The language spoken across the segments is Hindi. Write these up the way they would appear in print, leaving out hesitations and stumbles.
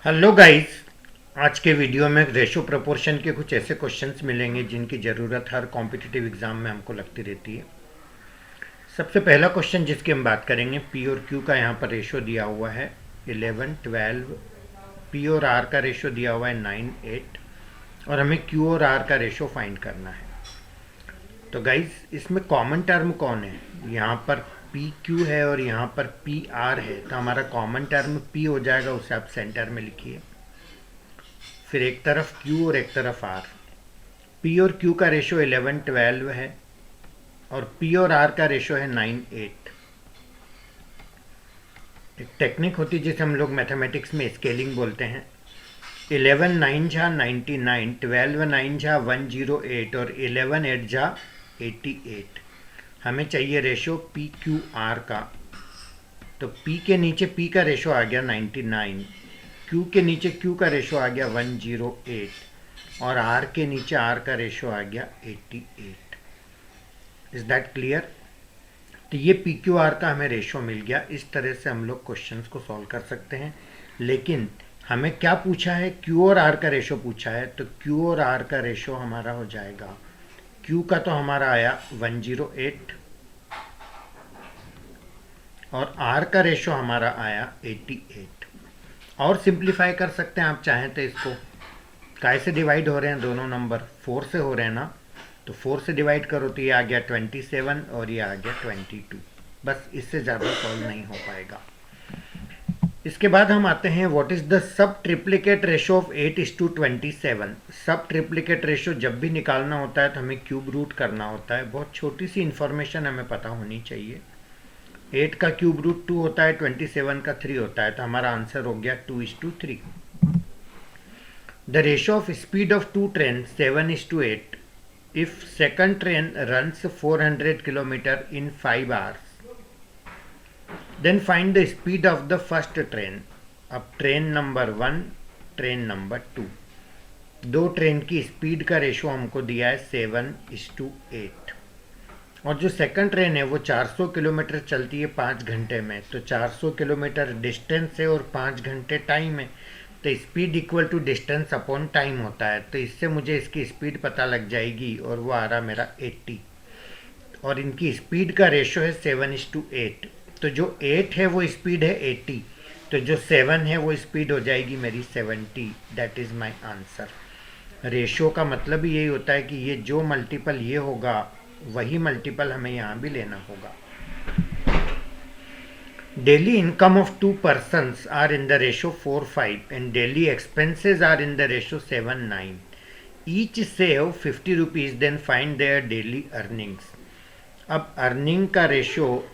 Hello guys. आज के वीडियो में रेशो प्रोपोर्शन के कुछ ऐसे क्वेश्चंस मिलेंगे जिनकी ज़रूरत हर कॉम्पिटिटिव एग्ज़ाम में हमको लगती रहती है। सबसे पहला क्वेश्चन जिसकी हम बात करेंगे, पी और क्यू का यहाँ पर रेशो दिया हुआ है 11, 12। पी और आर का रेशो दिया हुआ है 9, 8 और हमें क्यू और आर का रेशो फाइंड करना है। तो गाइस इसमें कॉमन टर्म कौन है? यहाँ पर पी क्यू है और यहाँ पर पी आर है, तो हमारा कॉमन टर्म पी हो जाएगा, उसे आप सेंटर में लिखिए। फिर एक तरफ Q और एक तरफ R। P और Q का रेशो 11, 12 है और P और R का रेशो है 9, 8। एक टेक्निक होती है जिसे हम लोग मैथमेटिक्स में स्केलिंग बोलते हैं। 11 9 जा 99, 12 9 जा 108 और 11 8 जा 88। हमें चाहिए रेशो पी क्यू आर का। तो P के नीचे P का रेशो आ गया 99, Q के नीचे Q का रेशो आ गया 108 और R के नीचे R का रेशो आ गया 88। Is that clear? तो ये पी क्यू आर का हमें रेशो मिल गया। इस तरह से हम लोग क्वेश्चंस को सॉल्व कर सकते हैं। लेकिन हमें क्या पूछा है? Q और R का रेशो पूछा है, तो Q और R का रेशो हमारा हो जाएगा, Q का तो हमारा आया 108 और R का रेशो हमारा आया 88। और सिंप्लीफाई कर सकते हैं आप चाहें तो। इसको काय से डिवाइड हो रहे हैं दोनों नंबर? 4 से हो रहे हैं ना, तो 4 से डिवाइड करो तो ये आ गया 27 और ये आ गया 22। बस इससे ज़्यादा सॉल्व नहीं हो पाएगा। इसके बाद हम आते हैं, what is the sub triplicate ratio of 8:27। सब ट्रिप्लिकेट रेशो जब भी निकालना होता है तो हमें क्यूब रूट करना होता है। बहुत छोटी सी इन्फॉर्मेशन हमें पता होनी चाहिए। 8 का क्यूब रूट 2 होता है, 27 का 3 होता है, तो हमारा आंसर हो गया 2:3। The ratio of speed of two train 7:8 if second train runs 400 kilometre in 5 hours, then find the speed of the first train. अब ट्रेन नंबर 1, ट्रेन नंबर 2, दो ट्रेन की स्पीड का रेशो हमको दिया है 7:8 और जो सेकंड ट्रेन है वो 400 किलोमीटर चलती है 5 घंटे में। तो 400 किलोमीटर डिस्टेंस है और 5 घंटे टाइम है, तो speed equal to distance upon time होता है। तो इससे मुझे इसकी स्पीड पता लग जाएगी और वो आ रहा मेरा 80 और इनकी स्पीड का रेशो है 7:8। तो जो 8 है वो स्पीड है 80, तो जो 7 है वो स्पीड हो जाएगी मेरी 70। That is my answer. Ratio का मतलब ही यही होता है कि ये जो मल्टीपल ये होगा वही मल्टीपल हमें यहाँ भी लेना होगा। Daily income of 2 persons are in the ratio 4:5 and daily expenses are in the ratio 7:9। Each save 50 rupees, then find their daily earnings. अब अर्निंग का रेशो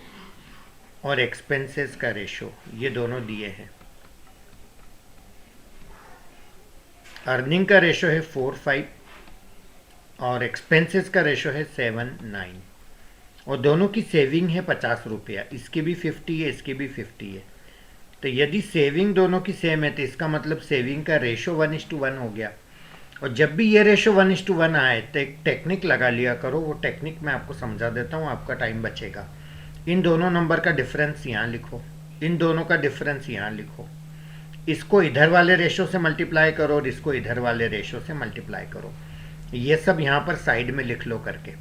और एक्सपेंसेस का रेशो ये दोनों दिए हैं। अर्निंग का रेशो है 4:5 और एक्सपेंसेस का रेशो है 7:9 और दोनों की सेविंग है 50 रुपया। इसकी भी 50 है, इसकी भी 50 है। तो यदि सेविंग दोनों की सेम है तो इसका मतलब सेविंग का रेशो 1:1 हो गया। और जब भी ये रेशो 1:1 आए तो एक टेक्निक लगा लिया करो। वो टेक्निक मैं आपको समझा देता हूँ, आपका टाइम बचेगा। इन दोनों नंबर का डिफरेंस यहाँ लिखो, इन दोनों का डिफरेंस यहाँ लिखो, इसको इधर वाले रेशो से मल्टीप्लाई करो और इसको इधर वाले रेशो से मल्टीप्लाई करो। ये सब यहाँ पर साइड में लिख लो करके।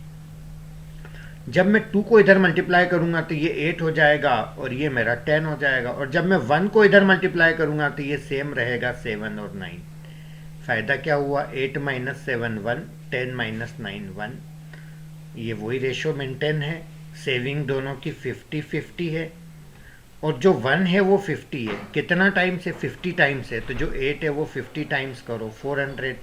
जब मैं 2 को इधर मल्टीप्लाई करूंगा तो ये 8 हो जाएगा और ये मेरा 10 हो जाएगा। और जब मैं 1 को इधर मल्टीप्लाई करूंगा तो ये सेम रहेगा 7 और 9। फ़ायदा क्या हुआ? 8 - 7 1, 10 - 9 1। ये वही रेशो मेंटेन है। सेविंग दोनों की 50-50 है और जो 1 है वो 50 है। कितना टाइम से? 50 टाइम्स है। तो जो 8 है वो 50 टाइम्स करो 400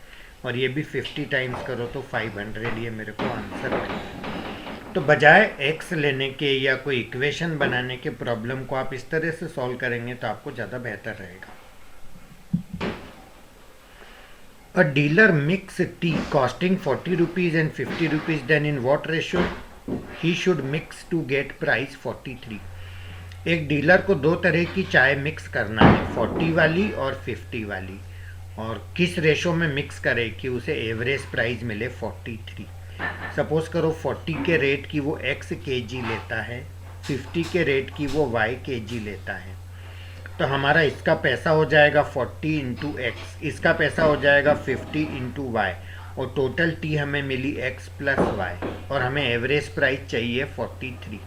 और ये भी 50 टाइम्स करो तो 500। ये मेरे को आंसर मिला। तो बजाय एक्स लेने के या कोई इक्वेशन बनाने के प्रॉब्लम को आप इस तरह से सॉल्व करेंगे तो आपको ज़्यादा बेहतर रहेगा। A dealer mix tea costing 40 rupees and 50 rupees, then in what ratio he should mix to get price 43। एक डीलर को दो तरह की चाय मिक्स करना है, 40 वाली और 50 वाली, और किस रेशो में मिक्स करे कि उसे एवरेज प्राइस मिले 43। सपोज करो 40 के रेट की वो x kg लेता है, 50 के रेट की वो y kg लेता है। तो हमारा इसका पैसा हो जाएगा 40 इंटू एक्स, इसका पैसा हो जाएगा 50 इंटू वाई, और टोटल टी हमें मिली एक्स प्लस वाई, और हमें एवरेज प्राइस चाहिए 43।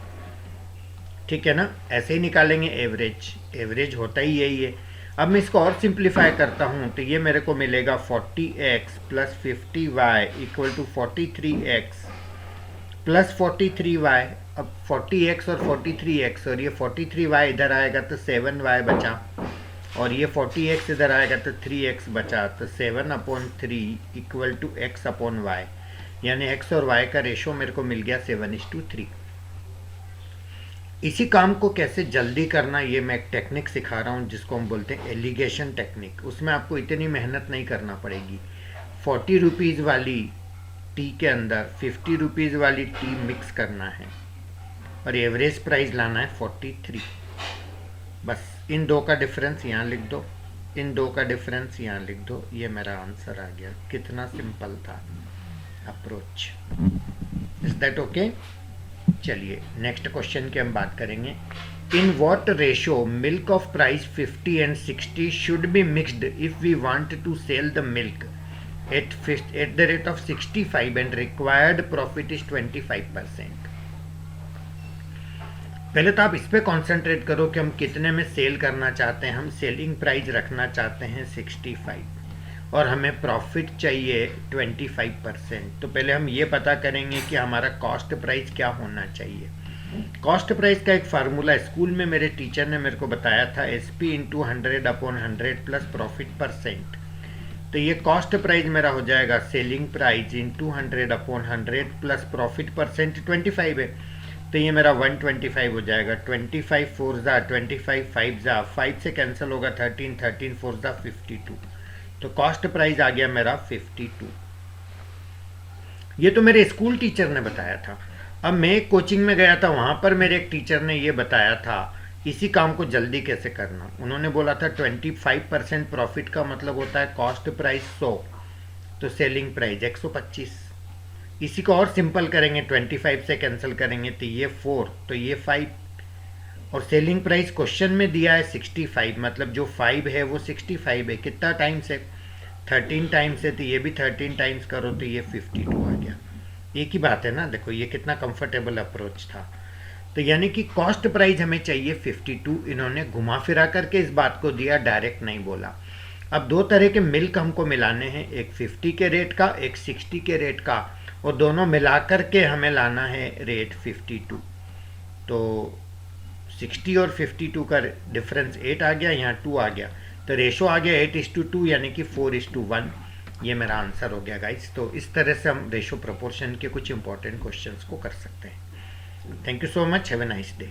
ठीक है ना, ऐसे ही निकालेंगे एवरेज, एवरेज होता ही यही है। अब मैं इसको और सिंप्लीफाई करता हूँ तो ये मेरे को मिलेगा 40x plus 50y equal to 43x plus 43y। अब 40x और 43x और ये 43y इधर आएगा तो 7y बचा, और ये 40x इधर आएगा तो 3x बचा, तो 7/3 equal to x upon y, यानी x और y का रेशो मेरे को मिल गया 7:3। इसी काम को कैसे जल्दी करना ये मैं एक टेक्निक सिखा रहा हूँ जिसको हम बोलते हैं एलिगेशन टेक्निक। उसमें आपको इतनी मेहनत नहीं करना पड़ेगी। 40 रुपीज़ वाली टी के अंदर 50 रुपीज़ वाली टी मिक्स करना है और एवरेज प्राइस लाना है 43। बस इन दो का डिफरेंस यहाँ लिख दो, इन दो का डिफरेंस यहाँ लिख दो, ये मेरा आंसर आ गया। कितना सिंपल था अप्रोच। Is that okay? चलिए नेक्स्ट क्वेश्चन की हम बात करेंगे। In what ratio milk of price 50 and 60 should be mixed if we want to sell the milk at the rate of 65 and required profit is 25%। पहले तो आप इस पे कॉन्सेंट्रेट करो कि हम कितने में सेल करना चाहते हैं। हम सेलिंग प्राइस रखना चाहते हैं 65 और हमें प्रॉफिट चाहिए 25%। तो पहले हम ये पता करेंगे कि हमारा कॉस्ट प्राइस क्या होना चाहिए। कॉस्ट प्राइस का एक फार्मूला स्कूल में मेरे टीचर ने मेरे को बताया था, SP into 100/100 plus profit percent. तो ये कॉस्ट प्राइस मेरा हो जाएगा selling price into 100/100 plus profit percent 25 है, तो ये मेरा 125 हो जाएगा। 25 4 जा 25, 5 जा 5 से कैंसिल होगा 13, 13 4 जा 52, तो कॉस्ट प्राइस आ गया मेरा 52। ये तो मेरे स्कूल टीचर ने बताया था। अब मैं एक कोचिंग में गया था, वहाँ पर मेरे एक टीचर ने ये बताया था इसी काम को जल्दी कैसे करना। उन्होंने बोला था 25% प्रॉफिट का मतलब होता है कॉस्ट प्राइस 100 तो सेलिंग प्राइस 125। इसी को और सिंपल करेंगे, 25 से कैंसिल करेंगे तो ये 4 तो ये 5, और सेलिंग प्राइस क्वेश्चन में दिया है 65, मतलब जो 5 है वो 65 है। कितना टाइम्स है? 13 टाइम्स है, तो ये भी 13 टाइम्स करो तो ये 52 आ गया। एक ही बात है ना, देखो ये कितना कंफर्टेबल अप्रोच था। तो यानी कि कॉस्ट प्राइस हमें चाहिए 52। इन्होंने घुमा फिरा करके इस बात को दिया, डायरेक्ट नहीं बोला। अब दो तरह के मिल्क हमको मिलाने हैं, एक 50 के रेट का, एक 60 के रेट का, और दोनों मिला करके हमें लाना है रेट 52। तो 60 और 52 का डिफरेंस 8 आ गया, यहाँ 2 आ गया, तो रेशो आ गया 8:2 यानी कि 4:1। ये मेरा आंसर हो गया गाइस। तो इस तरह से हम रेशो प्रोपोर्शन के कुछ इंपॉर्टेंट क्वेश्चंस को कर सकते हैं। Thank you so much, have a nice day.